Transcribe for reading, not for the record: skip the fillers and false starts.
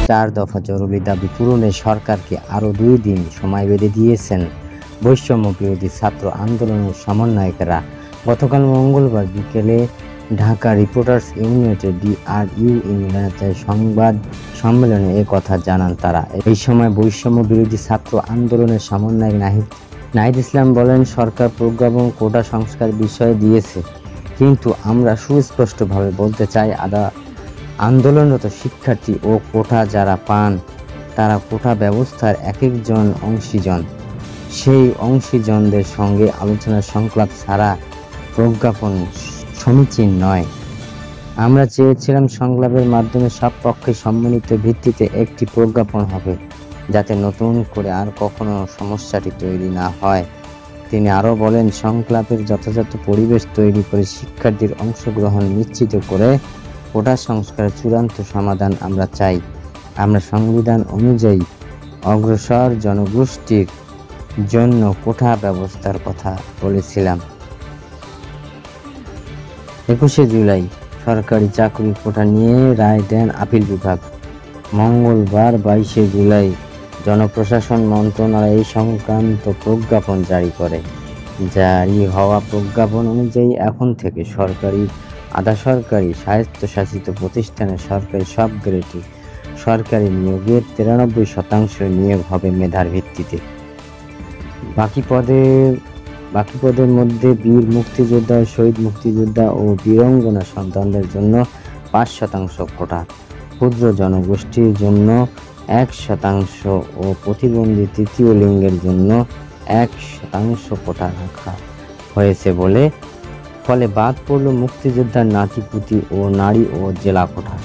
4 দফা জরুরি দাবি পূরণে সরকারকে আরও 2 দিন সময় বেঁধে দিয়েছেন বৈষম্য বিরোধী ছাত্র আন্দোলনের সমন্বয়কেরা। গতকাল মঙ্গলবার বিকেলে ঢাকা রিপোর্টার্স ইউনিটির DRU ইউনিয়নের সংবাদ সম্মেলনে কথা জানান তারা। এই সময় বৈষম্য বিরোধী ছাত্র আন্দোলনের সমন্বয়ক নাহিদ ইসলাম বলেন, সরকার প্রজ্ঞাপন কোটা সংস্কার বিষয় দিয়েছে, কিন্তু আমরা সুস্পষ্টভাবে বলতে চাই আন্দোলনরত শিক্ষার্থী ও কোটা যারা পান তারা কোটা ব্যবস্থার একজন অংশীজন। সেই অংশীজনদের সঙ্গে আলোচনার সংলাপ ছাড়া প্রজ্ঞাপন সমীচীন নয়। আমরা চেয়েছিলাম সংলাপের মাধ্যমে সব পক্ষে সম্মিলিত ভিত্তিতে একটি প্রজ্ঞাপন হবে, যাতে নতুন করে আর কখনো সমস্যাটি তৈরি না হয়। তিনি আরও বলেন, সংলাপের যথাযথ পরিবেশ তৈরি করে শিক্ষার্থীর অংশগ্রহণ নিশ্চিত করে কোটা সংস্কারের চূড়ান্ত সমাধান আমরা চাই। আমরা সংবিধান অনুযায়ী অগ্রসর জনগোষ্ঠীর জন্য কোটা ব্যবস্থার কথা বলেছিলাম। 21শে জুলাই সরকারি চাকরি কোটা নিয়ে রায় দেন আপিল বিভাগ। মঙ্গলবার 22শে জুলাই জনপ্রশাসন মন্ত্রণালয় এই সংক্রান্ত প্রজ্ঞাপন জারি করে। জারি হওয়া প্রজ্ঞাপন অনুযায়ী এখন থেকে সরকারি, আধা সরকারি, স্বায়ত্তশাসিত প্রতিষ্ঠানে সরকারি সব গ্রেডে সরকারি নিয়োগের 93% নিয়োগ হবে মেধার ভিত্তিতে। বাকি পদের মধ্যে বীর মুক্তিযোদ্ধা, শহীদ মুক্তিযোদ্ধা ও বীরাঙ্গনা সন্তানদের জন্য 5% কোটা, ক্ষুদ্র জনগোষ্ঠীর জন্য 1% ও প্রতিবন্ধী তৃতীয় লিঙ্গের জন্য 1% কোটা রাখা হয়েছে ফলে বাদ পড়ল মুক্তিযোদ্ধার নাতিপুতি ও নারী ও জেলা কোটা।